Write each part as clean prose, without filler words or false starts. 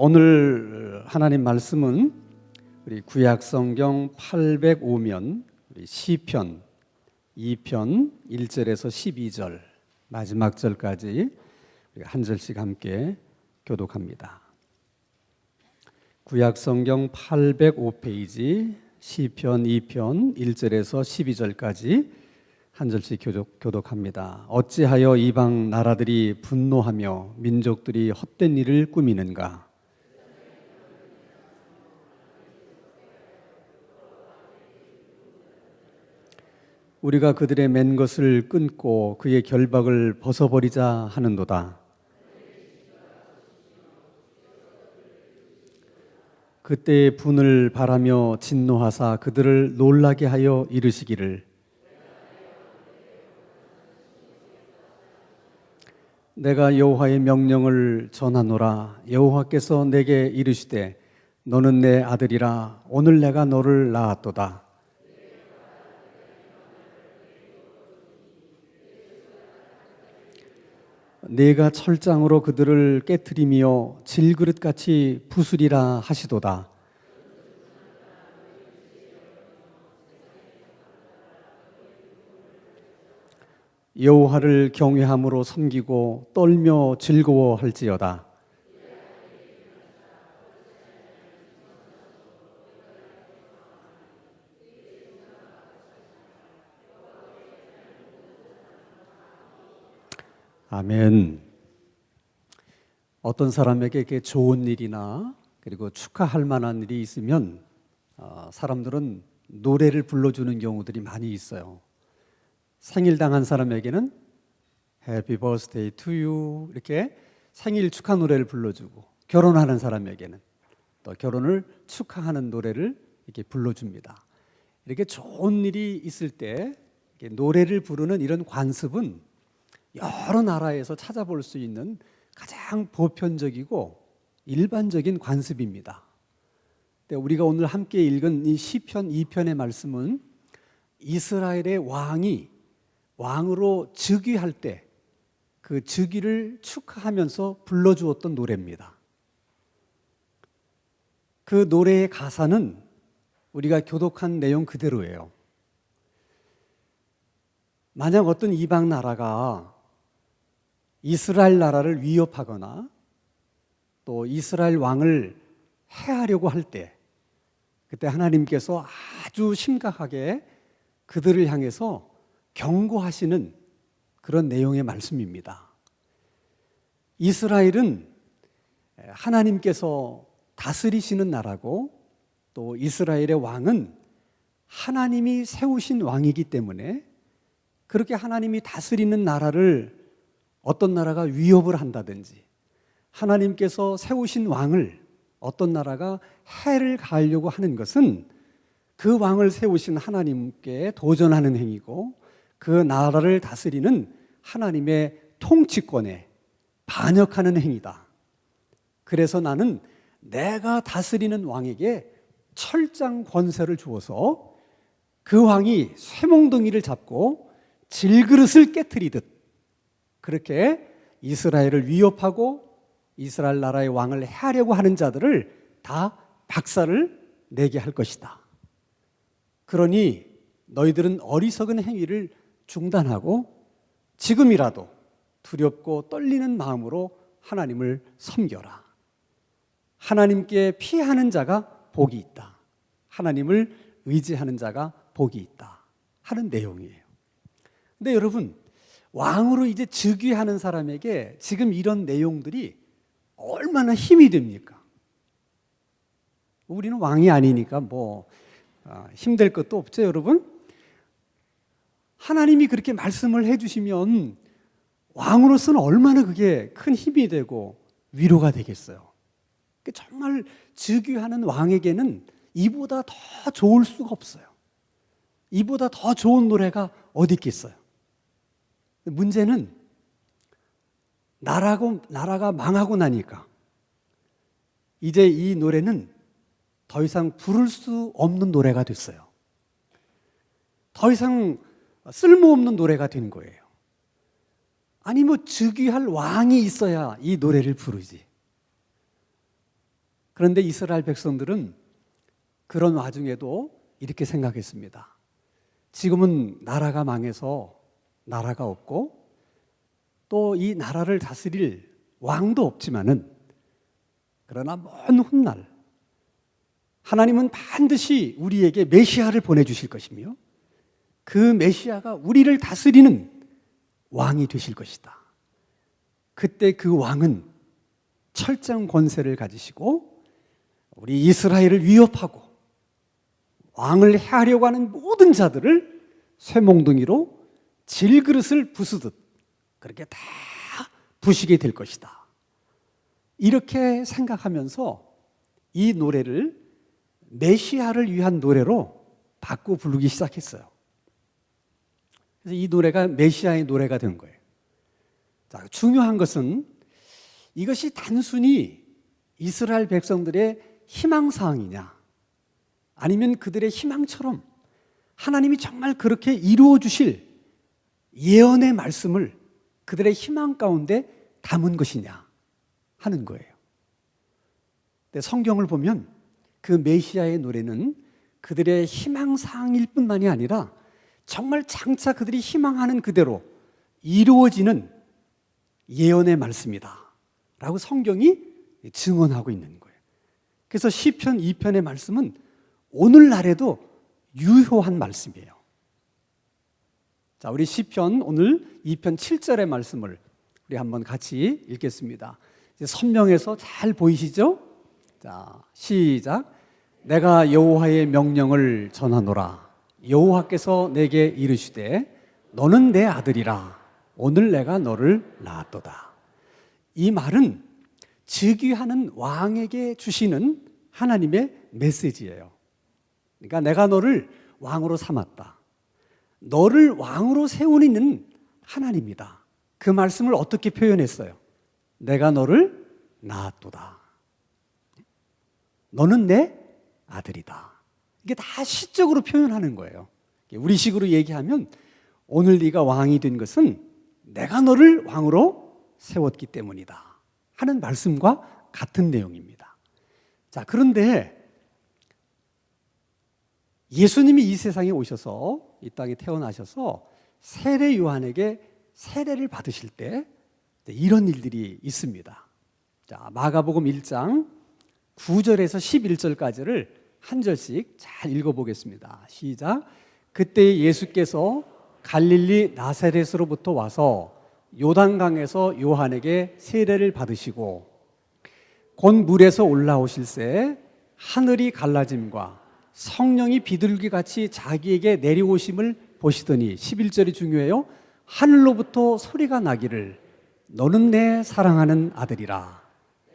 오늘 하나님 말씀은 우리 구약성경 805면 우리 시편 2편 1절에서 12절 마지막 절까지 우리가 한 절씩 함께 교독합니다. 구약성경 805페이지 시편 2편 1절에서 12절까지 한 절씩 교독합니다. 어찌하여 이방 나라들이 분노하며 민족들이 헛된 일을 꾸미는가? 우리가 그들의 맨 것을 끊고 그의 결박을 벗어버리자 하는도다. 그때의 분을 바라며 진노하사 그들을 놀라게 하여 이르시기를 내가 여호와의 명령을 전하노라. 여호와께서 내게 이르시되 너는 내 아들이라. 오늘 내가 너를 낳았도다. 네가 철장으로 그들을 깨트리며 질그릇같이 부수리라 하시도다. 여호와를 경외함으로 섬기고 떨며 즐거워할지어다. 아멘. 어떤 사람에게 이렇게 좋은 일이나 그리고 축하할 만한 일이 있으면 사람들은 노래를 불러주는 경우들이 많이 있어요. 생일 당한 사람에게는 Happy Birthday to you 이렇게 생일 축하 노래를 불러주고, 결혼하는 사람에게는 또 결혼을 축하하는 노래를 이렇게 불러줍니다. 이렇게 좋은 일이 있을 때 노래를 부르는 이런 관습은 여러 나라에서 찾아볼 수 있는 가장 보편적이고 일반적인 관습입니다. 우리가 오늘 함께 읽은 이 시편 2편의 말씀은 이스라엘의 왕이 왕으로 즉위할 때 그 즉위를 축하하면서 불러주었던 노래입니다. 그 노래의 가사는 우리가 교독한 내용 그대로예요. 만약 어떤 이방 나라가 이스라엘 나라를 위협하거나 또 이스라엘 왕을 해하려고 할 때, 그때 하나님께서 아주 심각하게 그들을 향해서 경고하시는 그런 내용의 말씀입니다. 이스라엘은 하나님께서 다스리시는 나라고, 또 이스라엘의 왕은 하나님이 세우신 왕이기 때문에 그렇게 하나님이 다스리는 나라를 어떤 나라가 위협을 한다든지, 하나님께서 세우신 왕을 어떤 나라가 해를 가하려고 하는 것은 그 왕을 세우신 하나님께 도전하는 행위고, 그 나라를 다스리는 하나님의 통치권에 반역하는 행위다. 그래서 나는 내가 다스리는 왕에게 철장 권세를 주어서 그 왕이 쇠몽둥이를 잡고 질그릇을 깨트리듯 그렇게 이스라엘을 위협하고 이스라엘 나라의 왕을 해하려고 하는 자들을 다 박살을 내게 할 것이다. 그러니 너희들은 어리석은 행위를 중단하고 지금이라도 두렵고 떨리는 마음으로 하나님을 섬겨라. 하나님께 피하는 자가 복이 있다. 하나님을 의지하는 자가 복이 있다 하는 내용이에요. 근데 여러분, 왕으로 이제 즉위하는 사람에게 지금 이런 내용들이 얼마나 힘이 됩니까? 우리는 왕이 아니니까 힘들 것도 없죠, 여러분? 하나님이 그렇게 말씀을 해주시면 왕으로서는 얼마나 그게 큰 힘이 되고 위로가 되겠어요. 정말 즉위하는 왕에게는 이보다 더 좋을 수가 없어요. 이보다 더 좋은 노래가 어디 있겠어요? 문제는 나라가 망하고 나니까 이제 이 노래는 더 이상 부를 수 없는 노래가 됐어요. 더 이상 쓸모없는 노래가 된 거예요. 아니 즉위할 왕이 있어야 이 노래를 부르지. 그런데 이스라엘 백성들은 그런 와중에도 이렇게 생각했습니다. 지금은 나라가 망해서 나라가 없고 또 이 나라를 다스릴 왕도 없지만은 그러나 먼 훗날 하나님은 반드시 우리에게 메시아를 보내주실 것이며 그 메시아가 우리를 다스리는 왕이 되실 것이다. 그때 그 왕은 철장 권세를 가지시고 우리 이스라엘을 위협하고 왕을 해하려고 하는 모든 자들을 쇠몽둥이로 질그릇을 부수듯 그렇게 다 부시게 될 것이다. 이렇게 생각하면서 이 노래를 메시아를 위한 노래로 바꿔 부르기 시작했어요. 그래서 이 노래가 메시아의 노래가 된 거예요. 자, 중요한 것은 이것이 단순히 이스라엘 백성들의 희망사항이냐 아니면 그들의 희망처럼 하나님이 정말 그렇게 이루어 주실 예언의 말씀을 그들의 희망 가운데 담은 것이냐 하는 거예요. 근데 성경을 보면 그 메시아의 노래는 그들의 희망사항일 뿐만이 아니라 정말 장차 그들이 희망하는 그대로 이루어지는 예언의 말씀이다 라고 성경이 증언하고 있는 거예요. 그래서 시편 2편의 말씀은 오늘날에도 유효한 말씀이에요. 자, 우리 시편 오늘 2편 7절의 말씀을 우리 한번 같이 읽겠습니다. 이제 선명해서 잘 보이시죠? 자, 시작. 내가 여호와의 명령을 전하노라. 여호와께서 내게 이르시되 너는 내 아들이라. 오늘 내가 너를 낳았도다. 이 말은 즉위하는 왕에게 주시는 하나님의 메시지예요. 그러니까 내가 너를 왕으로 삼았다. 너를 왕으로 세우는 하나님이다. 그 말씀을 어떻게 표현했어요? 내가 너를 낳았도다. 너는 내 아들이다. 이게 다 시적으로 표현하는 거예요. 우리식으로 얘기하면 오늘 네가 왕이 된 것은 내가 너를 왕으로 세웠기 때문이다 하는 말씀과 같은 내용입니다. 자, 그런데 예수님이 이 세상에 오셔서 이 땅에 태어나셔서 세례 요한에게 세례를 받으실 때 이런 일들이 있습니다. 자, 마가복음 1장 9절에서 11절까지를 한 절씩 잘 읽어보겠습니다. 시작. 그때 예수께서 갈릴리 나사렛으로부터 와서 요단강에서 요한에게 세례를 받으시고 곧 물에서 올라오실새 하늘이 갈라짐과 성령이 비둘기같이 자기에게 내려오심을 보시더니 11절이 중요해요. 하늘로부터 소리가 나기를 너는 내 사랑하는 아들이라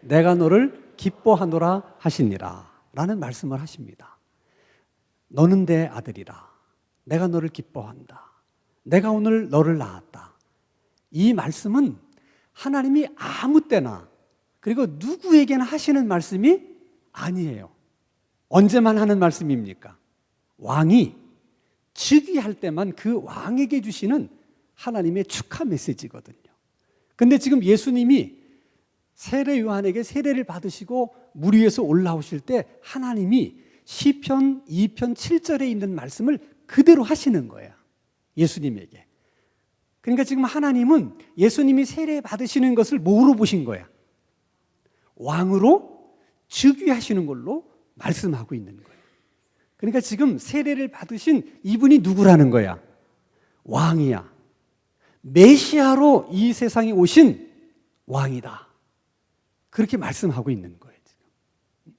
내가 너를 기뻐하노라 하시니라 라는 말씀을 하십니다. 너는 내 아들이라 내가 너를 기뻐한다. 내가 오늘 너를 낳았다. 이 말씀은 하나님이 아무 때나 그리고 누구에게나 하시는 말씀이 아니에요. 언제만 하는 말씀입니까? 왕이 즉위할 때만 그 왕에게 주시는 하나님의 축하 메시지거든요. 근데 지금 예수님이 세례 요한에게 세례를 받으시고 물 위에서 올라오실 때 하나님이 시편 2편 7절에 있는 말씀을 그대로 하시는 거예요. 예수님에게. 그러니까 지금 하나님은 예수님이 세례 받으시는 것을 뭐로 보신 거야? 왕으로 즉위하시는 걸로 말씀하고 있는 거예요. 그러니까 지금 세례를 받으신 이분이 누구라는 거야? 왕이야. 메시아로 이 세상에 오신 왕이다. 그렇게 말씀하고 있는 거예요. 지금.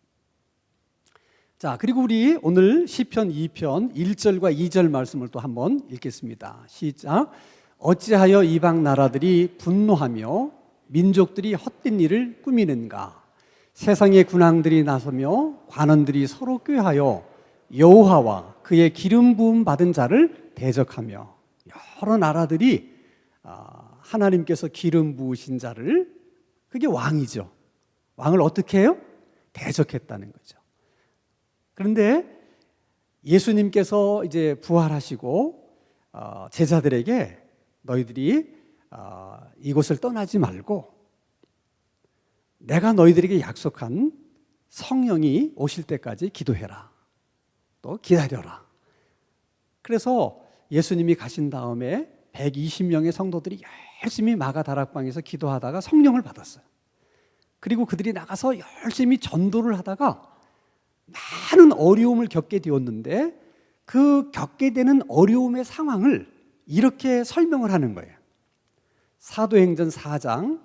자, 그리고 우리 오늘 시편 2편 1절과 2절 말씀을 또 한번 읽겠습니다. 시작. 어찌하여 이방 나라들이 분노하며 민족들이 헛된 일을 꾸미는가? 세상의 군왕들이 나서며 관원들이 서로 꾀하여 여호와와 그의 기름 부음 받은 자를 대적하며 여러 나라들이 하나님께서 기름 부으신 자를 그게 왕이죠. 왕을 어떻게 해요? 대적했다는 거죠. 그런데 예수님께서 이제 부활하시고 제자들에게 너희들이 이곳을 떠나지 말고 내가 너희들에게 약속한 성령이 오실 때까지 기도해라. 또 기다려라. 그래서 예수님이 가신 다음에 120명의 성도들이 열심히 마가다락방에서 기도하다가 성령을 받았어요. 그리고 그들이 나가서 열심히 전도를 하다가 많은 어려움을 겪게 되었는데 그 겪게 되는 어려움의 상황을 이렇게 설명을 하는 거예요. 사도행전 4장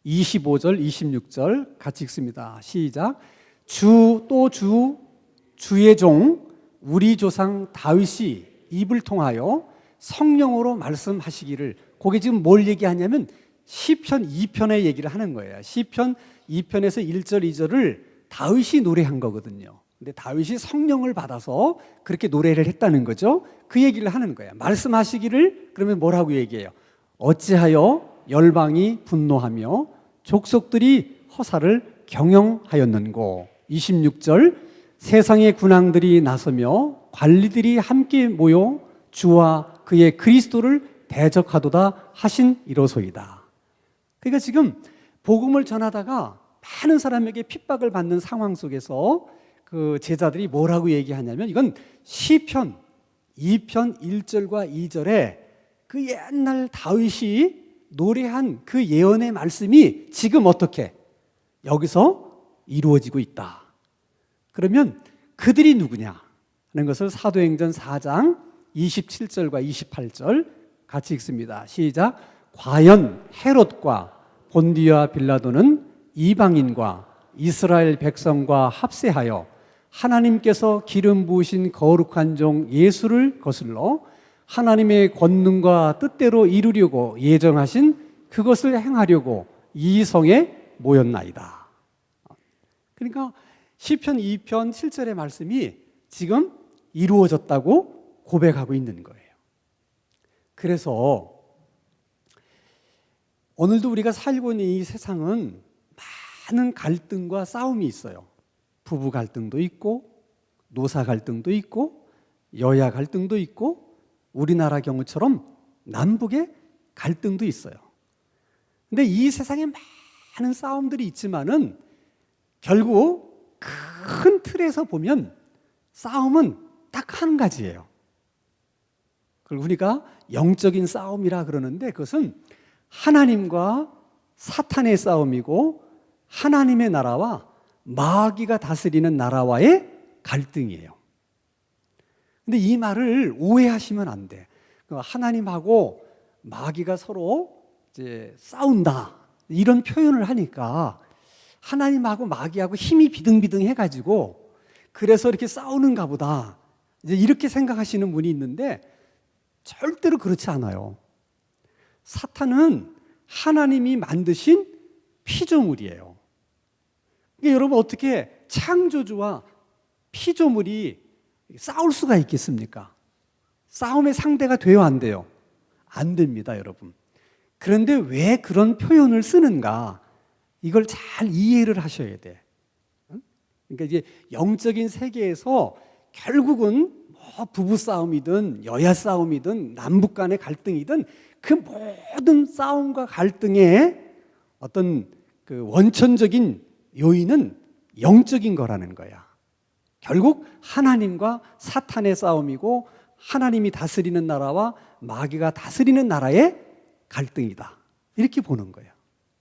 25절, 26절 같이 읽습니다. 시작. 주의 종 우리 조상 다윗이 입을 통하여 성령으로 말씀하시기를. 거기 지금 뭘 얘기하냐면 시편 2편의 얘기를 하는 거예요. 시편 2편에서 1절, 2절을 다윗이 노래한 거거든요. 근데 다윗이 성령을 받아서 그렇게 노래를 했다는 거죠. 그 얘기를 하는 거예요. 말씀하시기를. 그러면 뭐라고 얘기해요? 어찌하여 열방이 분노하며 족속들이 허사를 경영하였는고. 26절. 세상의 군왕들이 나서며 관리들이 함께 모여 주와 그의 그리스도를 대적하도다 하신 이로소이다. 그러니까 지금 복음을 전하다가 많은 사람에게 핍박을 받는 상황 속에서 그 제자들이 뭐라고 얘기하냐면, 이건 시편 2편 1절과 2절에 그 옛날 다윗이 노래한 그 예언의 말씀이 지금 어떻게 여기서 이루어지고 있다. 그러면 그들이 누구냐 하는 것을 사도행전 4장 27절과 28절 같이 읽습니다. 시작. 과연 헤롯과 본디와 빌라도는 이방인과 이스라엘 백성과 합세하여 하나님께서 기름 부으신 거룩한 종 예수를 거슬러 하나님의 권능과 뜻대로 이루려고 예정하신 그것을 행하려고 이 성에 모였나이다. 그러니까 시편 2편 7절의 말씀이 지금 이루어졌다고 고백하고 있는 거예요. 그래서 오늘도 우리가 살고 있는 이 세상은 많은 갈등과 싸움이 있어요. 부부 갈등도 있고, 노사 갈등도 있고, 여야 갈등도 있고, 우리나라 경우처럼 남북의 갈등도 있어요. 근데 이 세상에 많은 싸움들이 있지만은 결국 큰 틀에서 보면 싸움은 딱 한 가지예요. 그걸 우리가 영적인 싸움이라 그러는데 그것은 하나님과 사탄의 싸움이고 하나님의 나라와 마귀가 다스리는 나라와의 갈등이에요. 근데 이 말을 오해하시면 안 돼. 하나님하고 마귀가 서로 이제 싸운다 이런 표현을 하니까 하나님하고 마귀하고 힘이 비등비등 해가지고 그래서 이렇게 싸우는가 보다 이제 이렇게 생각하시는 분이 있는데 절대로 그렇지 않아요. 사탄은 하나님이 만드신 피조물이에요. 그러니까 여러분 어떻게 창조주와 피조물이 싸울 수가 있겠습니까? 싸움의 상대가 돼요, 안 돼요? 안 됩니다, 여러분. 그런데 왜 그런 표현을 쓰는가? 이걸 잘 이해를 하셔야 돼. 그러니까 이제 영적인 세계에서 결국은 뭐 부부 싸움이든 여야 싸움이든 남북 간의 갈등이든 그 모든 싸움과 갈등의 어떤 그 원천적인 요인은 영적인 거라는 거야. 결국 하나님과 사탄의 싸움이고 하나님이 다스리는 나라와 마귀가 다스리는 나라의 갈등이다. 이렇게 보는 거예요.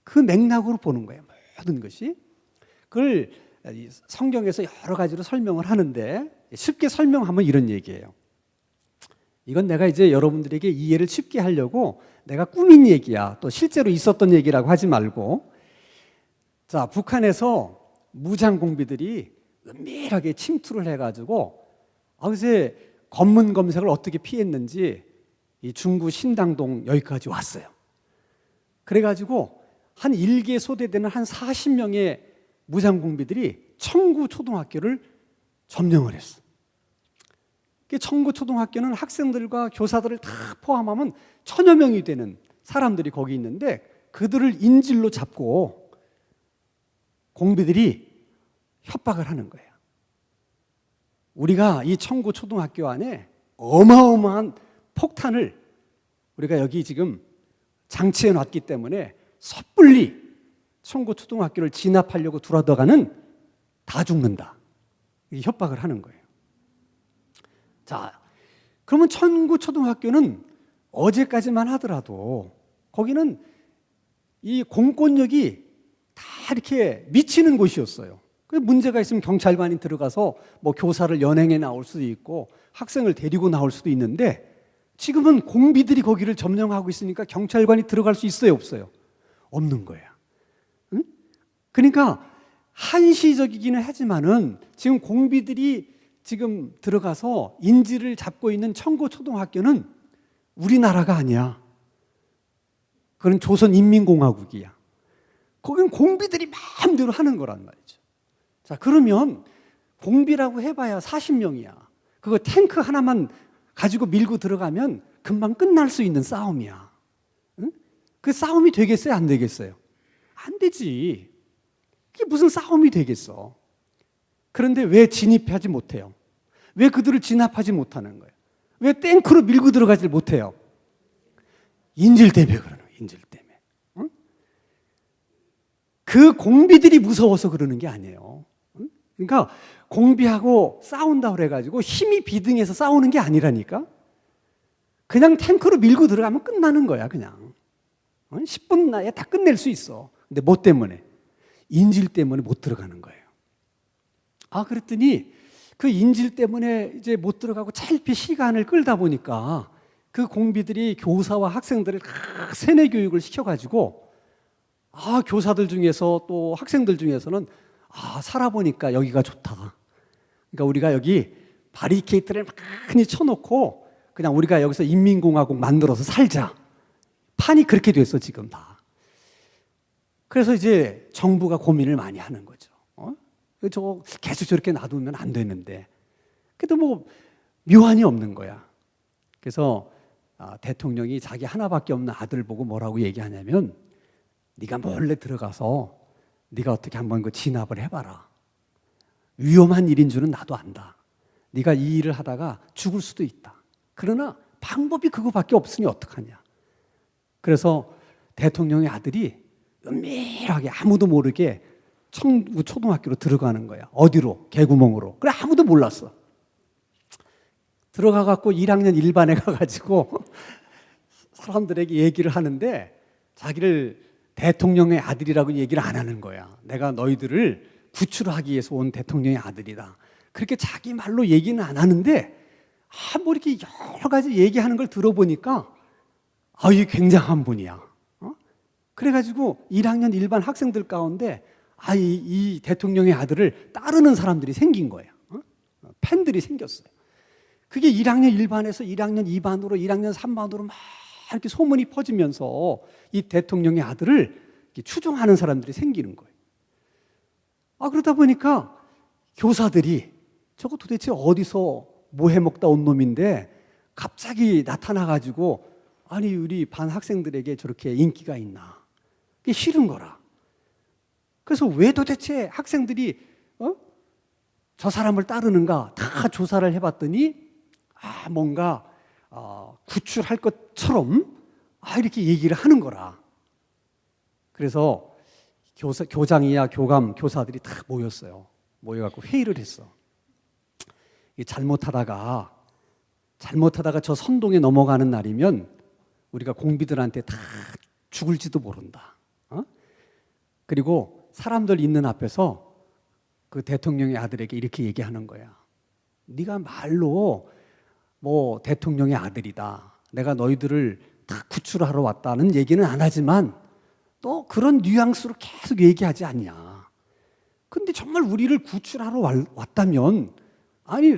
그 맥락으로 보는 거예요. 모든 것이. 그걸 성경에서 여러 가지로 설명을 하는데 쉽게 설명하면 이런 얘기예요. 이건 내가 이제 여러분들에게 이해를 쉽게 하려고 내가 꾸민 얘기야. 또 실제로 있었던 얘기라고 하지 말고. 자, 북한에서 무장공비들이 은밀하게 침투를 해가지고 어제 검문 검색을 어떻게 피했는지 이 중구 신당동 여기까지 왔어요. 그래가지고 한 1개 소대되는 한 40명의 무장공비들이 청구 초등학교를 점령을 했어. 청구 초등학교는 학생들과 교사들을 다 포함하면 1000여 명이 되는 사람들이 거기 있는데 그들을 인질로 잡고 공비들이 협박을 하는 거예요. 우리가 이 청구 초등학교 안에 어마어마한 폭탄을 우리가 여기 지금 장치해 놨기 때문에 섣불리 청구초등학교를 진압하려고 들어가는 다 죽는다. 이 협박을 하는 거예요. 자, 그러면 청구초등학교는 어제까지만 하더라도 거기는 이 공권력이 다 이렇게 미치는 곳이었어요. 그 문제가 있으면 경찰관이 들어가서 뭐 교사를 연행해 나올 수도 있고 학생을 데리고 나올 수도 있는데 지금은 공비들이 거기를 점령하고 있으니까 경찰관이 들어갈 수 있어요, 없어요? 없는 거야. 응? 그러니까 한시적이기는 하지만은 지금 공비들이 지금 들어가서 인지를 잡고 있는 청구초등학교는 우리나라가 아니야. 그건 조선인민공화국이야. 거긴 공비들이 마음대로 하는 거란 말이죠. 자, 그러면 공비라고 해봐야 40명이야. 그거 탱크 하나만 가지고 밀고 들어가면 금방 끝날 수 있는 싸움이야. 응? 그 싸움이 되겠어요? 안 되겠어요? 안 되지. 그게 무슨 싸움이 되겠어? 그런데 왜 진입하지 못해요? 왜 그들을 진압하지 못하는 거예요? 왜 탱크로 밀고 들어가지 못해요? 인질 때문에 그러는 거예요. 인질 때문에. 응? 그 공비들이 무서워서 그러는 게 아니에요. 응? 그러니까 공비하고 싸운다고 그래가지고 힘이 비등해서 싸우는 게 아니라니까. 그냥 탱크로 밀고 들어가면 끝나는 거야, 그냥. 10분 내에 다 끝낼 수 있어. 근데 뭐 때문에? 인질 때문에 못 들어가는 거예요. 아, 그랬더니 그 인질 때문에 이제 못 들어가고 짧게 시간을 끌다 보니까 그 공비들이 교사와 학생들을 세뇌 교육을 시켜가지고 교사들 중에서 또 학생들 중에서는 살아보니까 여기가 좋다. 그러니까 우리가 여기 바리케이트를 많이 쳐놓고 그냥 우리가 여기서 인민공화국 만들어서 살자. 판이 그렇게 됐어, 지금 다. 그래서 이제 정부가 고민을 많이 하는 거죠. 저거 계속 저렇게 놔두면 안 되는데. 그래도 뭐 묘안이 없는 거야. 그래서 대통령이 자기 하나밖에 없는 아들 보고 뭐라고 얘기하냐면 네가 몰래 들어가서 네가 어떻게 한번 그 진압을 해봐라. 위험한 일인 줄은 나도 안다. 네가 이 일을 하다가 죽을 수도 있다. 그러나 방법이 그거밖에 없으니 어떡하냐. 그래서 대통령의 아들이 은밀하게 아무도 모르게 청구초등학교로 들어가는 거야. 어디로? 개구멍으로. 그래, 아무도 몰랐어. 들어가갖고 1학년 1반에 가가지고 사람들에게 얘기를 하는데 자기를 대통령의 아들이라고 얘기를 안 하는 거야. 내가 너희들을 구출하기 위해서 온 대통령의 아들이다. 그렇게 자기 말로 얘기는 안 하는데 뭐 이렇게 여러 가지 얘기하는 걸 들어보니까 이게 굉장한 분이야. 그래가지고 1학년 1반 학생들 가운데 이 대통령의 아들을 따르는 사람들이 생긴 거예요. 팬들이 생겼어요. 그게 1학년 1반에서 1학년 2반으로 1학년 3반으로 막 이렇게 소문이 퍼지면서 이 대통령의 아들을 추종하는 사람들이 생기는 거예요. 그러다 보니까 교사들이 저거 도대체 어디서 뭐 해먹다 온 놈인데 갑자기 나타나가지고 우리 반 학생들에게 저렇게 인기가 있나. 그게 싫은 거라. 그래서 왜 도대체 학생들이 저 사람을 따르는가 다 조사를 해봤더니 뭔가 구출할 것처럼 이렇게 얘기를 하는 거라. 그래서 교장이야 교감 교사들이 다 모였어요. 모여갖고 회의를 했어. 잘못하다가 저 선동에 넘어가는 날이면 우리가 공비들한테 다 죽을지도 모른다. 그리고 사람들 있는 앞에서 그 대통령의 아들에게 이렇게 얘기하는 거야. 네가 말로 뭐 대통령의 아들이다. 내가 너희들을 다 구출하러 왔다는 얘기는 안 하지만 또 그런 뉘앙스로 계속 얘기하지 않냐. 근데 정말 우리를 구출하러 왔다면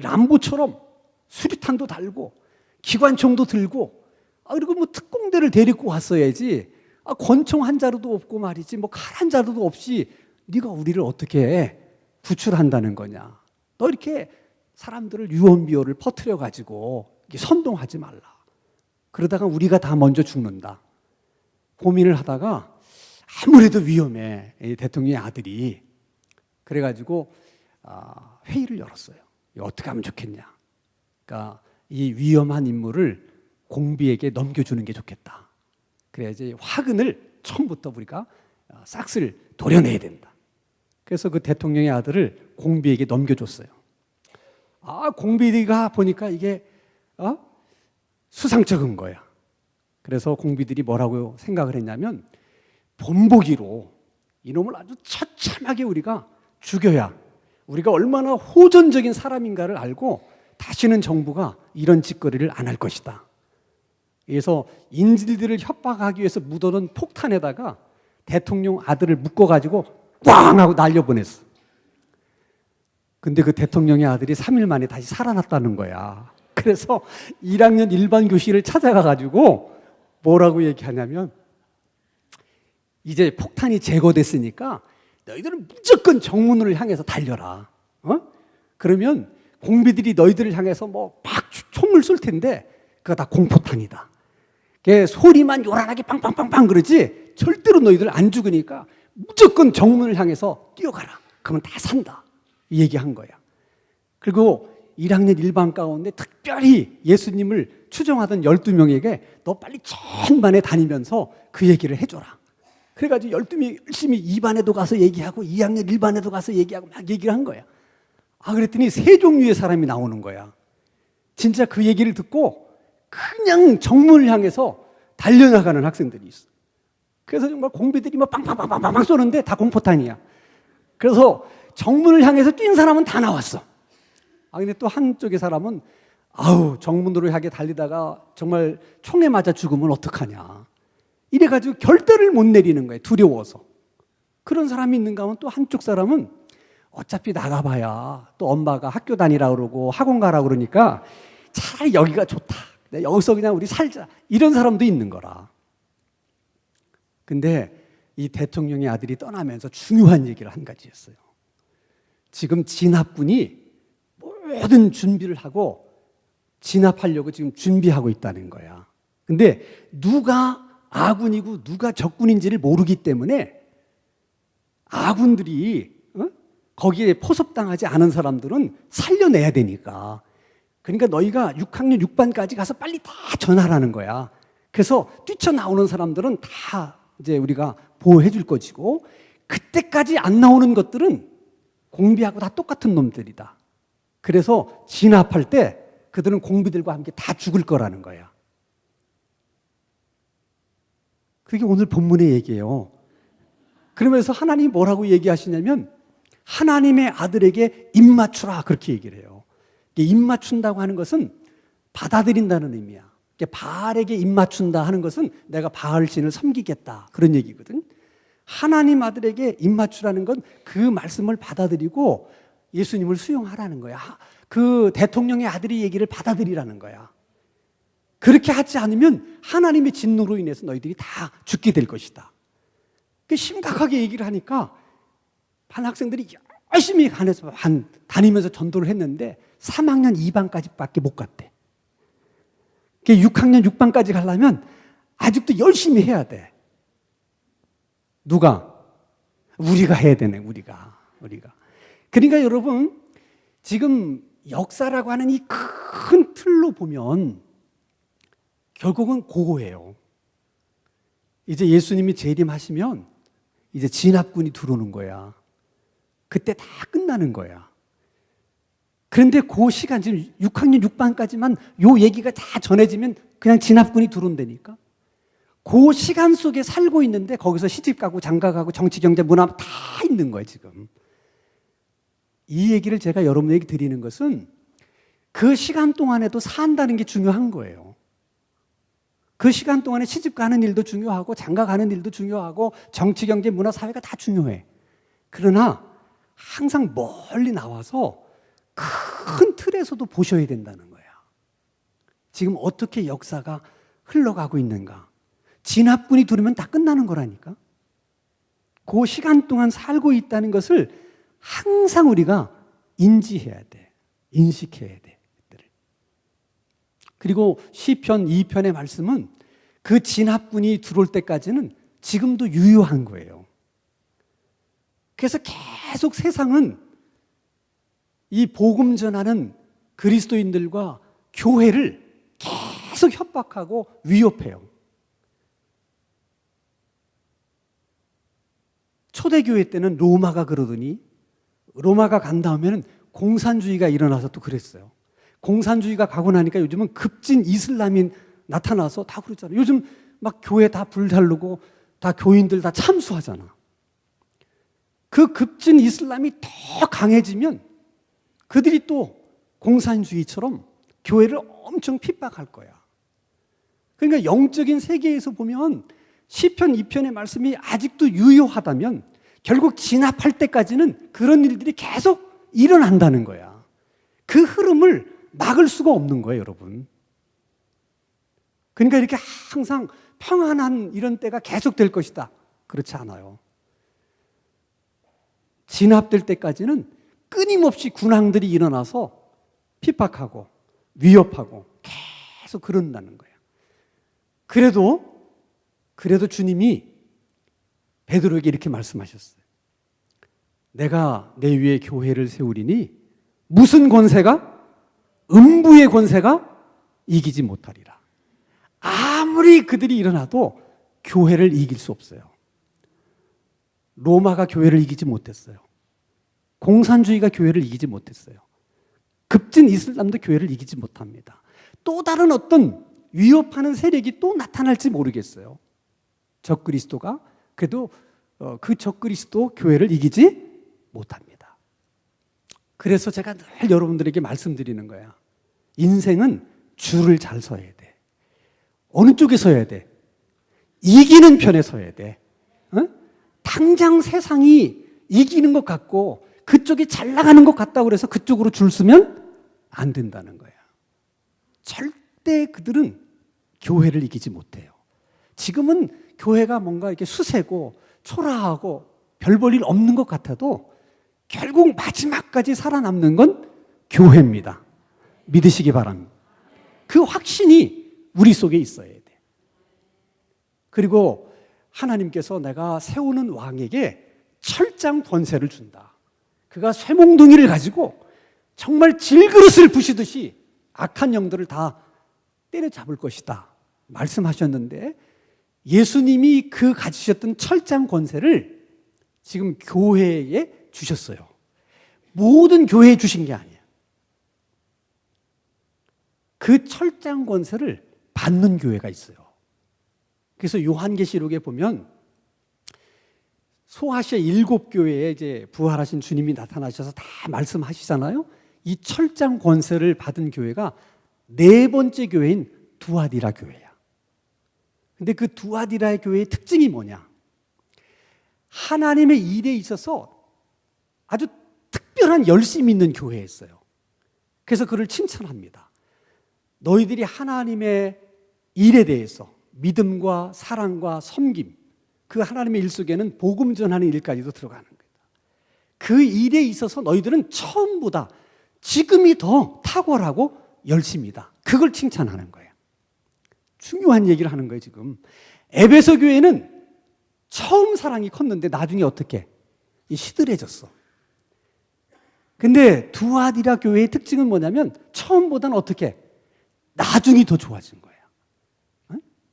람보처럼 수류탄도 달고 기관총도 들고 그리고 뭐 특공대를 데리고 왔어야지. 권총 한 자루도 없고 말이지 뭐 칼 한 자루도 없이 네가 우리를 어떻게 구출한다는 거냐. 너 이렇게 사람들을 유언비어를 퍼뜨려 가지고 선동하지 말라. 그러다가 우리가 다 먼저 죽는다. 고민을 하다가 아무래도 위험해. 이 대통령의 아들이. 그래가지고 회의를 열었어요. 어떻게 하면 좋겠냐. 그러니까 이 위험한 인물을 공비에게 넘겨주는 게 좋겠다. 그래야지 화근을 처음부터 우리가 싹쓸 도려내야 된다. 그래서 그 대통령의 아들을 공비에게 넘겨줬어요. 공비가 보니까 이게 수상쩍은 거야. 그래서 공비들이 뭐라고 생각을 했냐면 본보기로 이놈을 아주 처참하게 우리가 죽여야 우리가 얼마나 호전적인 사람인가를 알고 다시는 정부가 이런 짓거리를 안 할 것이다. 그래서 인질들을 협박하기 위해서 묻어놓은 폭탄에다가 대통령 아들을 묶어가지고 꽝 하고 날려보냈어. 근데 그 대통령의 아들이 3일 만에 다시 살아났다는 거야. 그래서 1학년 일반 교실을 찾아가가지고 뭐라고 얘기하냐면 이제 폭탄이 제거됐으니까 너희들은 무조건 정문을 향해서 달려라. 그러면 공비들이 너희들을 향해서 막 총을 쏠 텐데 그거 다 공포탄이다. 소리만 요란하게 빵빵빵빵 그러지 절대로 너희들 안 죽으니까 무조건 정문을 향해서 뛰어가라. 그러면 다 산다. 이 얘기한 거야. 그리고 1학년 일반 가운데 특별히 예수님을 추종하던 12명에게 너 빨리 천반에 다니면서 그 얘기를 해줘라. 그래가지고 12명이 열심히 2반에도 가서 얘기하고 2학년 1반에도 가서 얘기하고 막 얘기를 한 거야. 그랬더니 세 종류의 사람이 나오는 거야. 진짜 그 얘기를 듣고 그냥 정문을 향해서 달려나가는 학생들이 있어. 그래서 정말 공비들이 막 빵빵빵빵빵 쏘는데 다 공포탄이야. 그래서 정문을 향해서 뛴 사람은 다 나왔어. 근데 또 한쪽의 사람은 정문으로 향해 달리다가 정말 총에 맞아 죽으면 어떡하냐. 이래가지고 결단을 못 내리는 거예요. 두려워서. 그런 사람이 있는가 하면 또 한쪽 사람은 어차피 나가봐야 또 엄마가 학교 다니라 그러고 학원 가라 그러니까 차라리 여기가 좋다. 여기서 그냥 우리 살자. 이런 사람도 있는 거라. 근데 이 대통령의 아들이 떠나면서 중요한 얘기를 한 가지 했어요. 지금 진압군이 모든 준비를 하고 진압하려고 지금 준비하고 있다는 거야. 근데 누가 아군이고 누가 적군인지를 모르기 때문에 아군들이 거기에 포섭당하지 않은 사람들은 살려내야 되니까. 그러니까 너희가 6학년 6반까지 가서 빨리 다 전하라는 거야. 그래서 뛰쳐나오는 사람들은 다 이제 우리가 보호해 줄 것이고 그때까지 안 나오는 것들은 공비하고 다 똑같은 놈들이다. 그래서 진압할 때 그들은 공비들과 함께 다 죽을 거라는 거야. 그게 오늘 본문의 얘기예요. 그러면서 하나님이 뭐라고 얘기하시냐면 하나님의 아들에게 입맞추라 그렇게 얘기를 해요. 입맞춘다고 하는 것은 받아들인다는 의미야. 바알에게 입맞춘다 하는 것은 내가 바알 신을 섬기겠다 그런 얘기거든. 하나님 아들에게 입맞추라는 건 그 말씀을 받아들이고 예수님을 수용하라는 거야. 그 대통령의 아들의 얘기를 받아들이라는 거야. 그렇게 하지 않으면 하나님의 진노로 인해서 너희들이 다 죽게 될 것이다. 심각하게 얘기를 하니까 반 학생들이 열심히 다니면서 전도를 했는데 3학년 2반까지밖에 못 갔대. 6학년 6반까지 가려면 아직도 열심히 해야 돼. 누가? 우리가 해야 되네, 우리가. 그러니까 여러분, 지금 역사라고 하는 이 큰 틀로 보면 결국은 그거예요. 이제 예수님이 재림하시면 이제 진압군이 들어오는 거야. 그때 다 끝나는 거야. 그런데 그 시간, 지금 6학년 6반까지만 요 얘기가 다 전해지면 그냥 진압군이 들어온다니까. 그 시간 속에 살고 있는데 거기서 시집가고 장가가고 정치, 경제, 문화 다 있는 거예요, 지금. 이 얘기를 제가 여러분에게 드리는 것은 그 시간 동안에도 산다는 게 중요한 거예요. 그 시간 동안에 시집 가는 일도 중요하고 장가 가는 일도 중요하고 정치, 경제, 문화, 사회가 다 중요해. 그러나 항상 멀리 나와서 큰 틀에서도 보셔야 된다는 거야. 지금 어떻게 역사가 흘러가고 있는가. 진압군이 들으면 다 끝나는 거라니까. 그 시간 동안 살고 있다는 것을 항상 우리가 인지해야 돼. 인식해야 돼. 그리고 시편 2편의 말씀은 그 진압군이 들어올 때까지는 지금도 유효한 거예요. 그래서 계속 세상은 이 복음 전하는 그리스도인들과 교회를 계속 협박하고 위협해요. 초대교회 때는 로마가 그러더니 로마가 간 다음에는 공산주의가 일어나서 또 그랬어요. 공산주의가 가고 나니까 요즘은 급진 이슬람이 나타나서 다 그러잖아요. 요즘 막 교회 다 불살르고 다 교인들 다 참수하잖아. 그 급진 이슬람이 더 강해지면 그들이 또 공산주의처럼 교회를 엄청 핍박할 거야. 그러니까 영적인 세계에서 보면 시편 2편의 말씀이 아직도 유효하다면 결국 진압할 때까지는 그런 일들이 계속 일어난다는 거야. 그 흐름을 막을 수가 없는 거예요, 여러분. 그러니까 이렇게 항상 평안한 이런 때가 계속 될 것이다. 그렇지 않아요. 진압될 때까지는 끊임없이 군왕들이 일어나서 핍박하고 위협하고 계속 그런다는 거예요. 그래도 주님이 베드로에게 이렇게 말씀하셨어요. 내가 내 위에 교회를 세우리니 무슨 권세가? 음부의 권세가 이기지 못하리라. 아무리 그들이 일어나도 교회를 이길 수 없어요. 로마가 교회를 이기지 못했어요. 공산주의가 교회를 이기지 못했어요. 급진 이슬람도 교회를 이기지 못합니다. 또 다른 어떤 위협하는 세력이 또 나타날지 모르겠어요. 적그리스도가. 그래도 그 적그리스도 교회를 이기지 못합니다. 그래서 제가 늘 여러분들에게 말씀드리는 거야. 인생은 줄을 잘 서야 돼. 어느 쪽에 서야 돼? 이기는 편에 서야 돼. 당장 세상이 이기는 것 같고 그쪽이 잘 나가는 것 같다고 그래서 그쪽으로 줄 서면 안 된다는 거야. 절대 그들은 교회를 이기지 못해요. 지금은 교회가 뭔가 이렇게 수세고 초라하고 별 볼 일 없는 것 같아도 결국 마지막까지 살아남는 건 교회입니다. 믿으시기 바랍니다. 그 확신이 우리 속에 있어야 돼. 그리고 하나님께서 내가 세우는 왕에게 철장 권세를 준다. 그가 쇠몽둥이를 가지고 정말 질그릇을 부시듯이 악한 영들을 다 때려잡을 것이다 말씀하셨는데, 예수님이 그 가지셨던 철장 권세를 지금 교회에 주셨어요. 모든 교회에 주신 게 아니에요. 그 철장 권세를 받는 교회가 있어요. 그래서 요한계시록에 보면 소아시아 7교회에 이제 부활하신 주님이 나타나셔서 다 말씀하시잖아요. 이 철장 권세를 받은 교회가 4번째 교회인 두아디라 교회야. 근데 그 두아디라의 교회의 특징이 뭐냐? 하나님의 일에 있어서 아주 특별한 열심이 있는 교회였어요. 그래서 그를 칭찬합니다. 너희들이 하나님의 일에 대해서 믿음과 사랑과 섬김, 그 하나님의 일 속에는 복음 전하는 일까지도 들어가는 거다. 그 일에 있어서 너희들은 처음보다 지금이 더 탁월하고 열심이다. 그걸 칭찬하는 거예요. 중요한 얘기를 하는 거예요, 지금. 에베소 교회는 처음 사랑이 컸는데 나중에 어떻게? 시들해졌어. 근데 두아디라 교회의 특징은 뭐냐면 처음보다는 어떻게? 나중이 더 좋아진 거예요.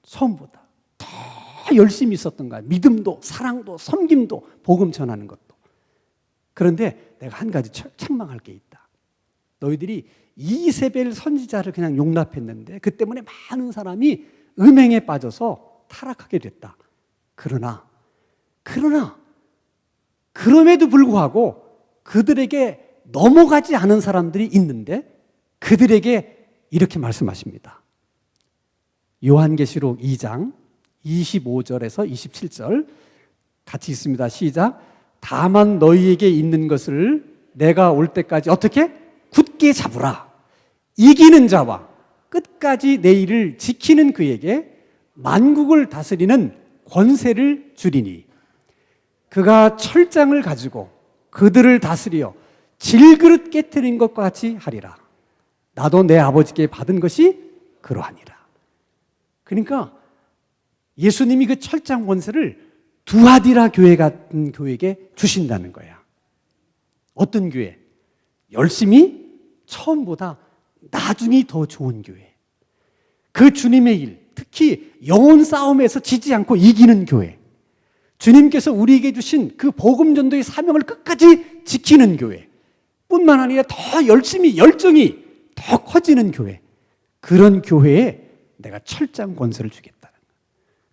처음보다 더 열심히 있었던 거야. 믿음도 사랑도 섬김도 복음 전하는 것도. 그런데 내가 한 가지 책망할 게 있다. 너희들이 이세벨 선지자를 그냥 용납했는데 그 때문에 많은 사람이 음행에 빠져서 타락하게 됐다. 그러나 그럼에도 불구하고 그들에게 넘어가지 않은 사람들이 있는데 그들에게 이렇게 말씀하십니다. 요한계시록 2장 25절에서 27절 같이 읽습니다. 시작. 다만 너희에게 있는 것을 내가 올 때까지 어떻게? 굳게 잡으라. 이기는 자와 끝까지 내 일을 지키는 그에게 만국을 다스리는 권세를 주리니 그가 철장을 가지고 그들을 다스려 질그릇 깨트린 것과 같이 하리라. 나도 내 아버지께 받은 것이 그러하니라. 그러니까 예수님이 그 철장 권세를 두아디라 교회 같은 교회에게 주신다는 거야. 어떤 교회? 열심히 처음보다 나중이 더 좋은 교회. 그 주님의 일, 특히 영혼 싸움에서 지지 않고 이기는 교회. 주님께서 우리에게 주신 그 복음 전도의 사명을 끝까지 지키는 교회, 뿐만 아니라 더 열심히 열정이 더 커지는 교회, 그런 교회에 내가 철장 권세를 주겠다는 거예요.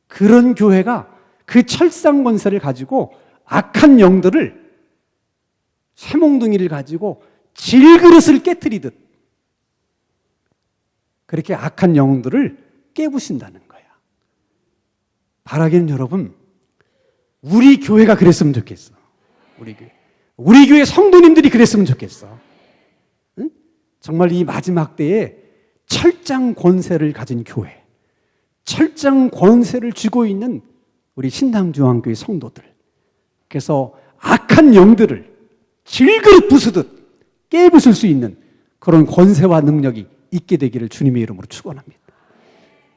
그런 교회가 그 철장 권세를 가지고 악한 영들을, 쇠몽둥이를 가지고 질그릇을 깨트리듯 그렇게 악한 영들을 깨부신다는 거야. 바라기는 여러분, 우리 교회가 그랬으면 좋겠어. 우리 교회 성도님들이 그랬으면 좋겠어. 응? 정말 이 마지막 때에 철장 권세를 가진 교회, 철장 권세를 쥐고 있는 우리 신당중앙교회 성도들, 그래서 악한 영들을 질그릇 부수듯 깨부술 수 있는 그런 권세와 능력이 있게 되기를 주님의 이름으로 축원합니다.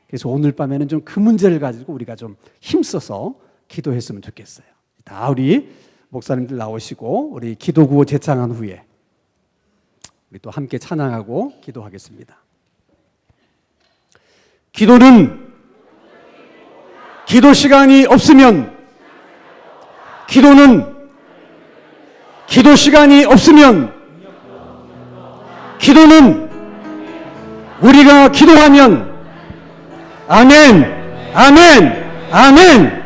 그래서 오늘 밤에는 좀 그 문제를 가지고 우리가 좀 힘써서 기도했으면 좋겠어요. 다 우리 목사님들 나오시고 우리 기도 구호 제창한 후에 우리 또 함께 찬양하고 기도하겠습니다. 기도는 기도 시간이 없으면, 기도는 기도 시간이 없으면, 기도는 우리가 기도하면 아멘, 아멘, 아멘.